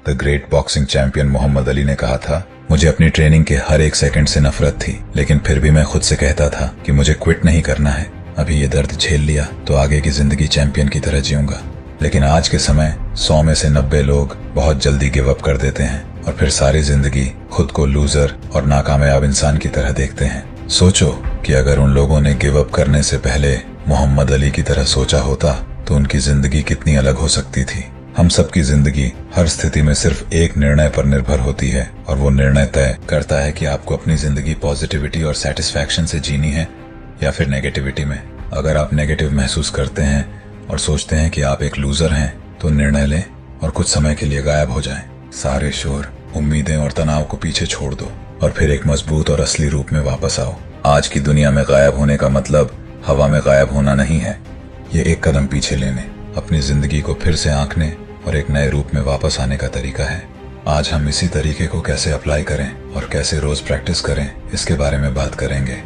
The great boxing champion Muhammad Ali ने कहा था, मुझे अपनी ट्रेनिंग के हर एक सेकंड से नफरत थी, लेकिन फिर भी मैं खुद से कहता था कि मुझे क्विट नहीं करना है। अभी ये दर्द झेल लिया तो आगे की जिंदगी चैंपियन की तरह जीऊंगा। लेकिन आज के समय 100 में से 90 लोग बहुत जल्दी गिव अप कर देते हैं और फिर सारी जिंदगी खुद को लूजर और नाकामयाब इंसान की तरह देखते हैं। सोचो कि अगर उन लोगों ने गिव अप करने से पहले मोहम्मद अली की तरह सोचा होता तो उनकी जिंदगी कितनी अलग हो सकती थी। हम सबकी जिंदगी हर स्थिति में सिर्फ एक निर्णय पर निर्भर होती है और वो निर्णय तय करता है कि आपको अपनी जिंदगी पॉजिटिविटी और सेटिस्फैक्शन से जीनी है या फिर नेगेटिविटी में। अगर आप नेगेटिव महसूस करते हैं और सोचते हैं कि आप एक लूजर हैं तो निर्णय लें और कुछ समय के लिए गायब हो जाएं। सारे शोर, उम्मीदें और तनाव को पीछे छोड़ दो और फिर एक मजबूत और असली रूप में वापस आओ। आज की दुनिया में गायब होने का मतलब हवा में गायब होना नहीं है, ये एक कदम पीछे लेने, अपनी जिंदगी को फिर से आंकने और एक नए रूप में वापस आने का तरीका है। आज हम इसी तरीके को कैसे अप्लाई करें और कैसे रोज प्रैक्टिस करें, इसके बारे में बात करेंगे।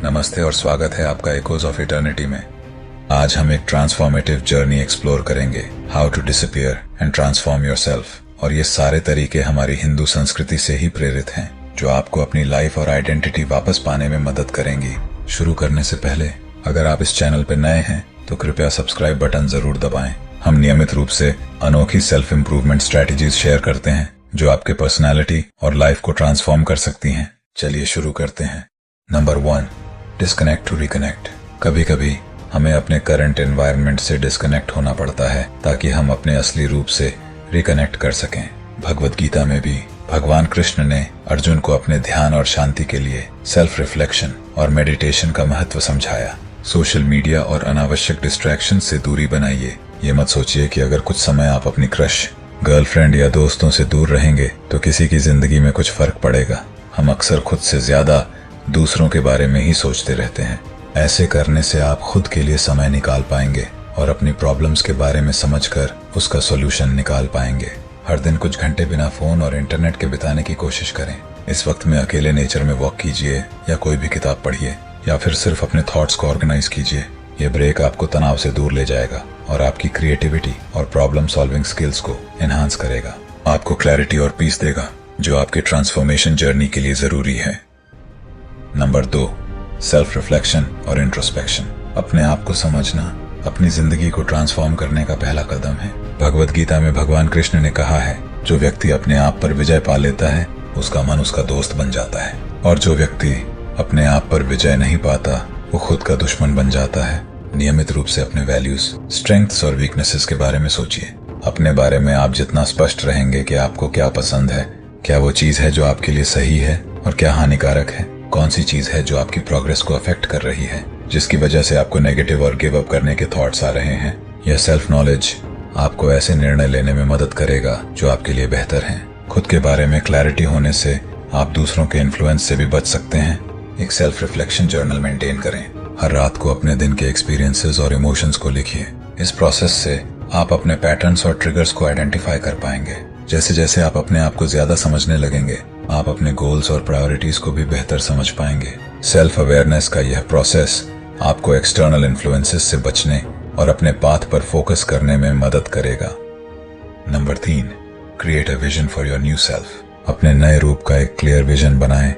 नमस्ते और स्वागत है आपका इकोज ऑफ इटर्निटी में। आज हम एक ट्रांसफॉर्मेटिव जर्नी एक्सप्लोर करेंगे, how to disappear and transform yourself. और ये सारे तरीके हमारी हिंदू संस्कृति से ही प्रेरित हैं, जो आपको अपनी लाइफ और आइडेंटिटी वापस पाने में मदद करेंगी। शुरू करने से पहले अगर आप इस चैनल पर नए हैं तो कृपया सब्सक्राइब बटन जरूर दबाएं। हम नियमित रूप से अनोखी सेल्फ इम्प्रूवमेंट स्ट्रेटजीज शेयर करते हैं जो आपके पर्सनालिटी और लाइफ को ट्रांसफॉर्म कर सकती हैं। चलिए शुरू करते हैं। Number 1, disconnect to reconnect. कभी कभी हमें अपने करंट एनवायरनमेंट से डिस्कनेक्ट होना पड़ता है ताकि हम अपने असली रूप से रिकनेक्ट कर सकें। भगवद गीता में भी भगवान कृष्ण ने अर्जुन को अपने ध्यान और शांति के लिए सेल्फ रिफ्लेक्शन और मेडिटेशन का महत्व समझाया। सोशल मीडिया और अनावश्यक डिस्ट्रैक्शन से दूरी बनाइए। ये मत सोचिए कि अगर कुछ समय आप अपनी क्रश, गर्लफ्रेंड या दोस्तों से दूर रहेंगे तो किसी की जिंदगी में कुछ फर्क पड़ेगा। हम अक्सर खुद से ज्यादा दूसरों के बारे में ही सोचते रहते हैं। ऐसे करने से आप खुद के लिए समय निकाल पाएंगे और अपनी प्रॉब्लम्स के बारे में समझकर उसका सॉल्यूशन निकाल पाएंगे। हर दिन कुछ घंटे बिना फोन और इंटरनेट के बिताने की कोशिश करें। इस वक्त में अकेले नेचर में वॉक कीजिए या कोई भी किताब पढ़िए या फिर सिर्फ अपने थॉट्स को ऑर्गेनाइज कीजिए। ये ब्रेक आपको तनाव से दूर ले जाएगा और आपकी क्रिएटिविटी और प्रॉब्लम सॉल्विंग स्किल्स को एनहांस करेगा। आपको क्लैरिटी और पीस देगा जो आपके ट्रांसफॉर्मेशन जर्नी के लिए जरूरी है। नंबर 2, सेल्फ रिफ्लेक्शन और इंट्रोस्पेक्शन। अपने आप को समझना अपनी जिंदगी को ट्रांसफॉर्म करने का पहला कदम है। भगवद गीता में भगवान कृष्ण ने कहा है, जो व्यक्ति अपने आप पर विजय पा लेता है उसका मन उसका दोस्त बन जाता है, और जो व्यक्ति अपने आप पर विजय नहीं पाता वो खुद का दुश्मन बन जाता है। नियमित रूप से अपने वैल्यूज, स्ट्रेंथ्स और वीकनेसेस के बारे में सोचिए। अपने बारे में आप जितना स्पष्ट रहेंगे कि आपको क्या पसंद है, क्या वो चीज है जो आपके लिए सही है और क्या हानिकारक है, कौन सी चीज है जो आपकी प्रोग्रेस को अफेक्ट कर रही है, जिसकी वजह से आपको नेगेटिव और गिव अप करने के थॉट्स आ रहे हैं। यह सेल्फ नॉलेज आपको ऐसे निर्णय लेने में मदद करेगा जो आपके लिए बेहतर हैं। खुद के बारे में क्लैरिटी होने से आप दूसरों के इन्फ्लुएंस से भी बच सकते हैं। एक सेल्फ रिफ्लेक्शन जर्नल मेंटेन करें। हर रात को अपने दिन के एक्सपीरियंसेस और इमोशंस को लिखिए। इस प्रोसेस से आप अपने पैटर्न्स और ट्रिगर्स को आइडेंटिफाई कर पाएंगे। जैसे जैसे आप अपने आप को ज्यादा समझने लगेंगे, आप अपने गोल्स और प्रायोरिटीज को भी बेहतर समझ पाएंगे। सेल्फ अवेयरनेस का यह प्रोसेस आपको एक्सटर्नल इन्फ्लुएंसेस से बचने और अपने पाथ पर फोकस करने में मदद करेगा। Number 3, create a vision for your new self. अपने नए रूप का एक क्लियर विजन बनाएं,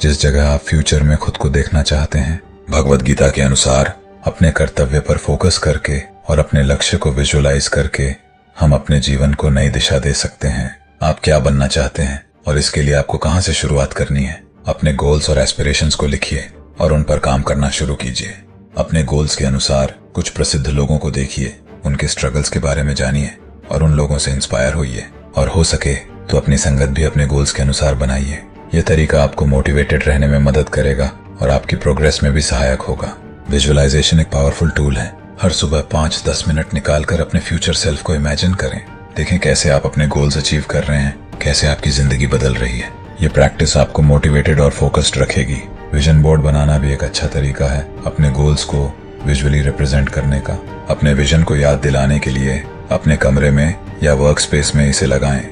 जिस जगह आप फ्यूचर में खुद को देखना चाहते हैं। भगवद गीता के अनुसार अपने कर्तव्य पर फोकस करके और अपने लक्ष्य को विजुअलाइज करके हम अपने जीवन को नई दिशा दे सकते हैं। आप क्या बनना चाहते हैं और इसके लिए आपको कहां से शुरुआत करनी है? अपने गोल्स और एस्पिरेशंस को लिखिए और उन पर काम करना शुरू कीजिए। अपने गोल्स के अनुसार कुछ प्रसिद्ध लोगों को देखिए, उनके स्ट्रगल्स के बारे में जानिए और उन लोगों से इंस्पायर होइए, और हो सके तो अपनी संगत भी अपने गोल्स के अनुसार बनाइए। यह तरीका आपको मोटिवेटेड रहने में मदद करेगा और आपकी प्रोग्रेस में भी सहायक होगा। विजुअलाइजेशन एक पावरफुल टूल है। हर सुबह 5-10 मिनट निकालकर अपने फ्यूचर सेल्फ को इमेजिन करें। देखें कैसे आप अपने गोल्स अचीव कर रहे हैं, कैसे आपकी जिंदगी बदल रही है। ये प्रैक्टिस आपको मोटिवेटेड और फोकस्ड रखेगी। विजन बोर्ड बनाना भी एक अच्छा तरीका है अपने गोल्स को विजुअली रिप्रेजेंट करने का। अपने विजन को याद दिलाने के लिए अपने कमरे में या वर्क स्पेस में इसे लगाएं।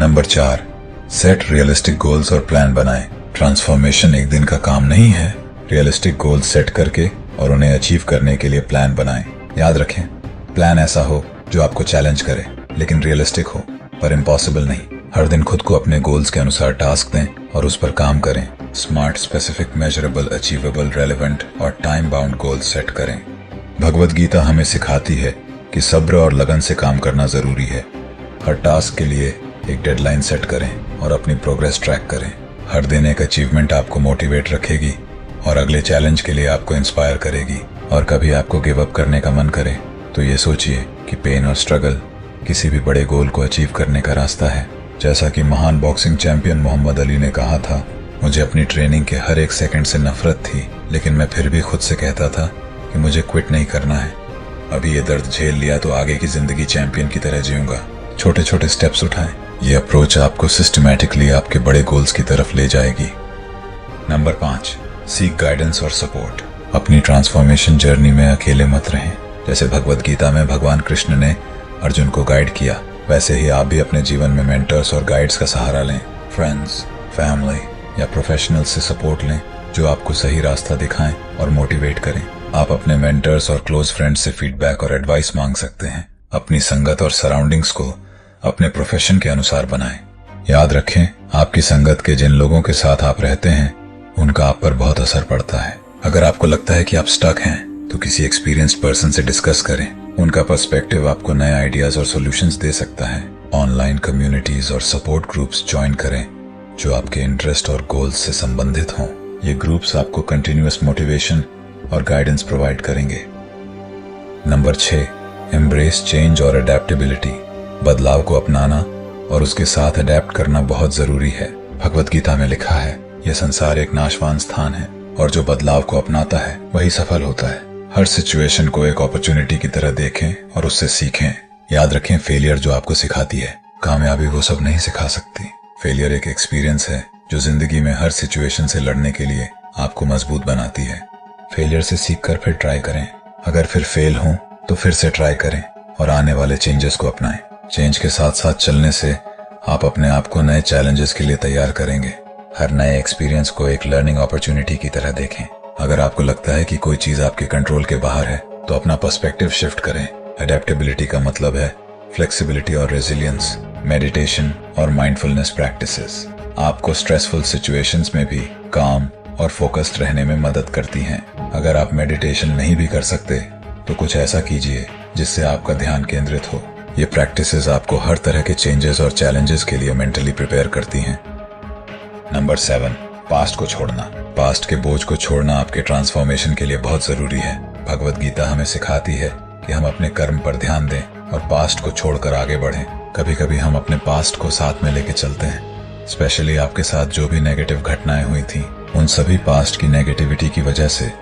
नंबर 4, सेट रियलिस्टिक गोल्स और प्लान बनाएं। ट्रांसफॉर्मेशन एक दिन का काम नहीं है। रियलिस्टिक गोल्स सेट करके और उन्हें अचीव करने के लिए प्लान बनाएं। याद रखें, प्लान ऐसा हो जो आपको चैलेंज करे लेकिन रियलिस्टिक हो। पर इम्पॉसिबल नहीं। हर दिन खुद को अपने गोल्स के अनुसार टास्क दें और उस पर काम करें। Smart, specific, measurable, achievable, relevant और टाइम बाउंड गोल्स सेट करें। भगवद गीता हमें सिखाती है कि सब्र और लगन से काम करना जरूरी है। हर टास्क के लिए एक डेडलाइन सेट करें और अपनी प्रोग्रेस ट्रैक करें। हर दिन एक अचीवमेंट आपको मोटिवेट रखेगी और अगले चैलेंज के लिए आपको इंस्पायर करेगी। और कभी आपको गिव अप करने का मन करे तो ये सोचिए कि पेन और स्ट्रगल किसी भी बड़े गोल को अचीव करने का रास्ता है। जैसा कि महान बॉक्सिंग चैंपियन मोहम्मद अली ने कहा था, मुझे अपनी ट्रेनिंग के हर एक सेकंड से नफरत थी, लेकिन मैं फिर भी खुद से कहता था कि मुझे क्विट नहीं करना है। अभी ये दर्द झेल लिया तो आगे की जिंदगी चैंपियन की तरह जीऊंगा। छोटे छोटे स्टेप्स उठाएं। ये अप्रोच आपको सिस्टमैटिकली आपके बड़े गोल्स की तरफ ले जाएगी। नंबर 5, सीक गाइडेंस और सपोर्ट। अपनी ट्रांसफॉर्मेशन जर्नी में अकेले मत रहें। जैसे भगवद गीता में भगवान कृष्ण ने अर्जुन को गाइड किया, वैसे ही आप भी अपने जीवन में मेंटर्स और गाइड्स का सहारा लें। फ्रेंड्स, फैमिली या प्रोफेशनल्स से सपोर्ट लें जो आपको सही रास्ता दिखाएं और मोटिवेट करें। आप अपने मेंटर्स और क्लोज फ्रेंड्स से फीडबैक और एडवाइस मांग सकते हैं। अपनी संगत और सराउंडिंग्स को अपने प्रोफेशन के अनुसार बनाएं। याद रखें, आपकी संगत के जिन लोगों के साथ आप रहते हैं उनका आप पर बहुत असर पड़ता है। अगर आपको लगता है कि आप स्टक हैं तो किसी एक्सपीरियंस्ड पर्सन से डिस्कस करें। उनका पर्सपेक्टिव आपको नए आइडियाज और सॉल्यूशंस दे सकता है। ऑनलाइन कम्युनिटीज और सपोर्ट ग्रुप्स ज्वाइन करें जो आपके इंटरेस्ट और गोल्स से संबंधित हों। ये ग्रुप्स आपको कंटिन्यूअस मोटिवेशन और गाइडेंस प्रोवाइड करेंगे। नंबर 6, एम्ब्रेस चेंज और अडेप्टेबिलिटी। बदलाव को अपनाना और उसके साथ अडेप्ट करना बहुत जरूरी है। भगवद गीता में लिखा है, यह संसार एक नाशवान स्थान है और जो बदलाव को अपनाता है वही सफल होता है। हर सिचुएशन को एक अपॉर्चुनिटी की तरह देखें और उससे सीखें। याद रखें, फेलियर जो आपको सिखाती है, कामयाबी वो सब नहीं सिखा सकती। फेलियर एक एक्सपीरियंस है जो जिंदगी में हर सिचुएशन से लड़ने के लिए आपको मजबूत बनाती है। फेलियर से सीखकर फिर ट्राई करें। अगर फिर फेल हो तो फिर से ट्राई करें और आने वाले चेंजेस को अपनाएं। चेंज के साथ साथ चलने से आप अपने आप को नए चैलेंजेस के लिए तैयार करेंगे। हर नए एक्सपीरियंस को एक लर्निंग अपॉर्चुनिटी की तरह देखें। अगर आपको लगता है कि कोई चीज आपके कंट्रोल के बाहर है तो अपना पर्सपेक्टिव शिफ्ट करें। अडेप्टेबिलिटी का मतलब है फ्लेक्सिबिलिटी और रेजिलियंस। मेडिटेशन और माइंडफुलनेस प्रैक्टिसेस आपको स्ट्रेसफुल सिचुएशंस में भी काम और फोकस्ड रहने में मदद करती हैं। अगर आप मेडिटेशन नहीं भी कर सकते तो कुछ ऐसा कीजिए जिससे आपका ध्यान केंद्रित हो। ये प्रैक्टिसेस आपको हर तरह के चेंजेस और चैलेंजेस के लिए मेंटली प्रिपेयर करती हैं। नंबर 7, पास्ट को छोड़ना। पास्ट के बोझ को छोड़ना आपके ट्रांसफॉर्मेशन के लिए बहुत जरूरी है। भगवद गीता हमें सिखाती है कि हम अपने कर्म पर ध्यान दें और पास्ट को छोड़कर आगे बढ़ें। कभी कभी हम अपने पास्ट को साथ में लेके चलते हैं, स्पेशली आपके साथ जो भी नेगेटिव घटनाएं हुई थी। उन सभी पास्ट की नेगेटिविटी की वजह से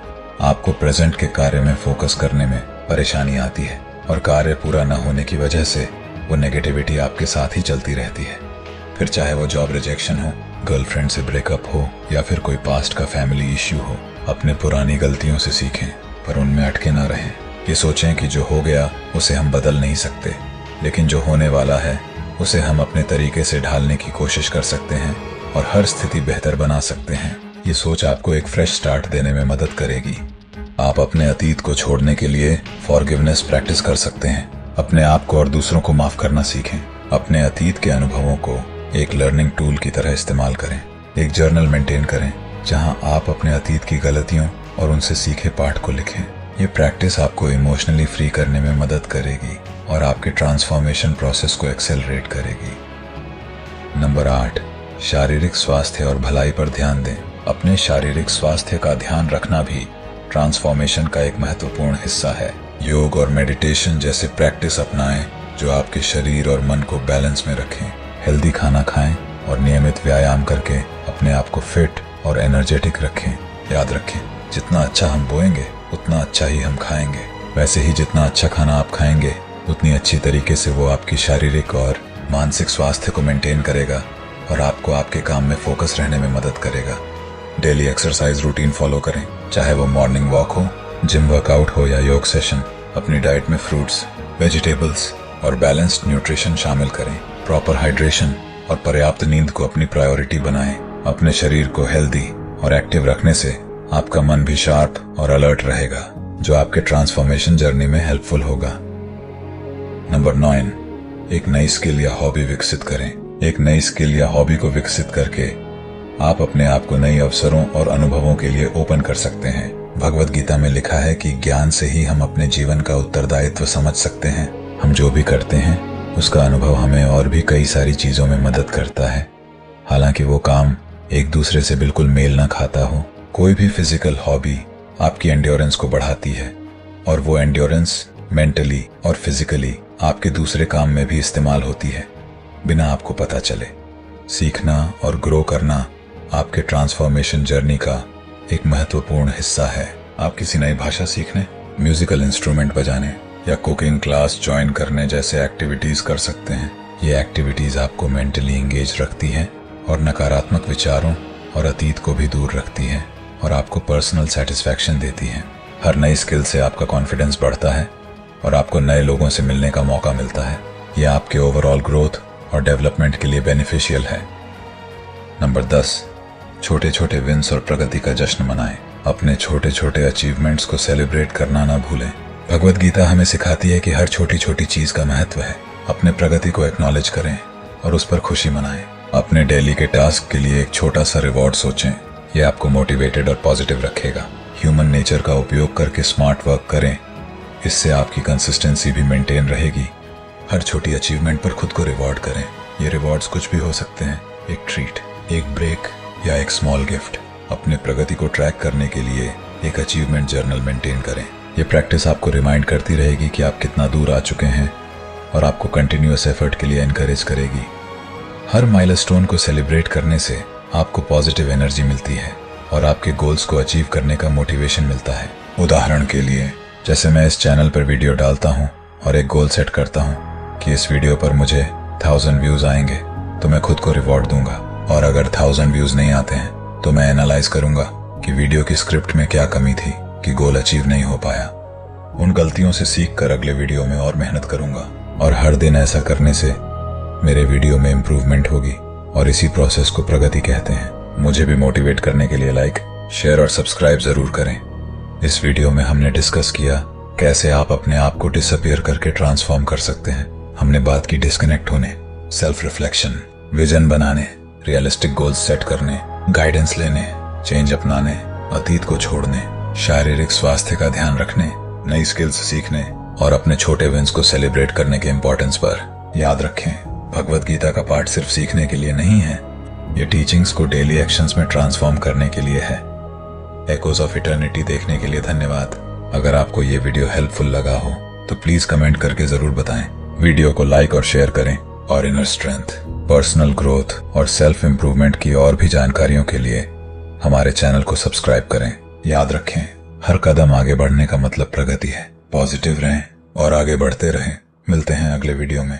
आपको प्रेजेंट के कार्य में फोकस करने में परेशानी आती है और कार्य पूरा न होने की वजह से वो नेगेटिविटी आपके साथ ही चलती रहती है। फिर चाहे वो जॉब रिजेक्शन हो, गर्लफ्रेंड से ब्रेकअप हो या फिर कोई पास्ट का फैमिली इश्यू हो, अपने पुरानी गलतियों से सीखें पर उनमें अटके ना रहें। ये सोचें कि जो हो गया उसे हम बदल नहीं सकते, लेकिन जो होने वाला है उसे हम अपने तरीके से ढालने की कोशिश कर सकते हैं और हर स्थिति बेहतर बना सकते हैं। ये सोच आपको एक फ्रेश स्टार्ट देने में मदद करेगी। आप अपने अतीत को छोड़ने के लिए फॉरगिवनेस प्रैक्टिस कर सकते हैं। अपने आप को और दूसरों को माफ करना सीखें। अपने अतीत के अनुभवों को एक लर्निंग टूल की तरह इस्तेमाल करें। एक जर्नल मेंटेन करें जहां आप अपने अतीत की गलतियों और उनसे सीखे पाठ को लिखें। ये प्रैक्टिस आपको इमोशनली फ्री करने में मदद करेगी और आपके ट्रांसफॉर्मेशन प्रोसेस को एक्सेलरेट करेगी। नंबर 8, शारीरिक स्वास्थ्य और भलाई पर ध्यान दें। अपने शारीरिक स्वास्थ्य का ध्यान रखना भी ट्रांसफॉर्मेशन का एक महत्वपूर्ण हिस्सा है। योग और मेडिटेशन जैसे प्रैक्टिस अपनाएं जो आपके शरीर और मन को बैलेंस में रखें। हेल्दी खाना खाएं और नियमित व्यायाम करके अपने आप को फिट और एनर्जेटिक रखें। याद रखें, जितना अच्छा हम बोएंगे उतना अच्छा ही हम खाएंगे। वैसे ही जितना अच्छा खाना आप खाएंगे उतनी अच्छी तरीके से वो आपकी शारीरिक और मानसिक स्वास्थ्य को मेंटेन करेगा और आपको आपके काम में फोकस रहने में मदद करेगा। डेली एक्सरसाइज रूटीन फॉलो करें, चाहे वो मॉर्निंग वॉक हो, जिम वर्कआउट हो या योग सेशन। अपनी डाइट में फ्रूट्स, वेजिटेबल्स और बैलेंस्ड न्यूट्रिशन शामिल करें। प्रॉपर हाइड्रेशन और पर्याप्त नींद को अपनी प्रायोरिटी बनाएं। अपने शरीर को हेल्दी और एक्टिव रखने से आपका मन भी शार्प और अलर्ट रहेगा, जो आपके ट्रांसफॉर्मेशन जर्नी में हेल्पफुल होगा। नंबर 9, एक नई स्किल या हॉबी विकसित करें। एक नई स्किल या हॉबी को विकसित करके आप अपने आप को नए अवसरों और अनुभवों के लिए ओपन कर सकते हैं। भगवद गीता में लिखा है कि ज्ञान से ही हम अपने जीवन का उत्तरदायित्व समझ सकते हैं। हम जो भी करते हैं उसका अनुभव हमें और भी कई सारी चीजों में मदद करता है, हालांकि वो काम एक दूसरे से बिल्कुल मेल न खाता हो। कोई भी फिजिकल हॉबी आपकी एंड्योरेंस को बढ़ाती है और वो एंड्योरेंस मेंटली और फिजिकली आपके दूसरे काम में भी इस्तेमाल होती है बिना आपको पता चले। सीखना और ग्रो करना आपके ट्रांसफॉर्मेशन जर्नी का एक महत्वपूर्ण हिस्सा है। आप किसी नई भाषा सीखने, म्यूजिकल इंस्ट्रूमेंट बजाने या कुकिंग क्लास ज्वाइन करने जैसे एक्टिविटीज कर सकते हैं। ये एक्टिविटीज आपको मेंटली एंगेज रखती हैं और नकारात्मक विचारों और अतीत को भी दूर रखती हैं और आपको पर्सनल सेटिस्फैक्शन देती हैं। हर नई स्किल से आपका कॉन्फिडेंस बढ़ता है और आपको नए लोगों से मिलने का मौका मिलता है। यह आपके ओवरऑल ग्रोथ और डेवलपमेंट के लिए बेनिफिशियल है। नंबर 10, छोटे छोटे विंस और प्रगति का जश्न मनाएं। अपने छोटे छोटे अचीवमेंट्स को सेलिब्रेट करना ना भूलें। भगवद गीता हमें सिखाती है कि हर छोटी छोटी चीज का महत्व है। अपने प्रगति को एक्नॉलेज करें और उस पर खुशी मनाएं। अपने डेली के टास्क के लिए एक छोटा सा रिवॉर्ड सोचें। यह आपको मोटिवेटेड और पॉजिटिव रखेगा। ह्यूमन नेचर का उपयोग करके स्मार्ट वर्क करें, इससे आपकी कंसिस्टेंसी भी मेंटेन रहेगी। हर छोटी अचीवमेंट पर खुद को रिवॉर्ड करें। ये रिवॉर्ड्स कुछ भी हो सकते हैं, एक ट्रीट, एक ब्रेक या एक स्मॉल गिफ्ट। अपने प्रगति को ट्रैक करने के लिए एक अचीवमेंट जर्नल मेंटेन करें। ये प्रैक्टिस आपको रिमाइंड करती रहेगी कि आप कितना दूर आ चुके हैं और आपको कंटिन्यूअस एफर्ट के लिए एनकरेज करेगी। हर माइलस्टोन को सेलिब्रेट करने से आपको पॉजिटिव एनर्जी मिलती है और आपके गोल्स को अचीव करने का मोटिवेशन मिलता है। उदाहरण के लिए, जैसे मैं इस चैनल पर वीडियो डालता हूँ और एक गोल सेट करता हूँ कि इस वीडियो पर मुझे 1000 व्यूज आएंगे, तो मैं खुद को रिवॉर्ड दूंगा। और अगर 1000 व्यूज नहीं आते हैं तो मैं एनालाइज करूंगा कि वीडियो की स्क्रिप्ट में क्या कमी थी कि गोल अचीव नहीं हो पाया। उन गलतियों से सीखकर अगले वीडियो में और मेहनत करूंगा और हर दिन ऐसा करने से मेरे वीडियो में इम्प्रूवमेंट होगी और इसी प्रोसेस को प्रगति कहते हैं। मुझे भी मोटिवेट करने के लिए लाइक, शेयर और सब्सक्राइब जरूर करें। इस वीडियो में हमने डिस्कस किया कैसे आप अपने आप को डिसअपियर करके ट्रांसफॉर्म कर सकते हैं। हमने बात की डिस्कनेक्ट होने, सेल्फ रिफ्लेक्शन, विजन बनाने, रियलिस्टिक गोल्स सेट करने, गाइडेंस लेने, चेंज अपनाने, अतीत को छोड़ने, शारीरिक स्वास्थ्य का ध्यान रखने, नई स्किल्स सीखने और अपने छोटे विंस को सेलिब्रेट करने के इम्पोर्टेंस पर। याद रखें, भगवद गीता का पाठ सिर्फ सीखने के लिए नहीं है, ये टीचिंग्स को डेली एक्शंस में ट्रांसफॉर्म करने के लिए है। एकोज ऑफ इटर्निटी देखने के लिए धन्यवाद। अगर आपको ये वीडियो हेल्पफुल लगा हो तो प्लीज कमेंट करके जरूर बताएं। वीडियो को लाइक और शेयर करें और इनर स्ट्रेंथ, पर्सनल ग्रोथ और सेल्फ इंप्रूवमेंट की और भी जानकारियों के लिए हमारे चैनल को सब्सक्राइब करें। याद रखें, हर कदम आगे बढ़ने का मतलब प्रगति है। पॉजिटिव रहें और आगे बढ़ते रहें। मिलते हैं अगले वीडियो में।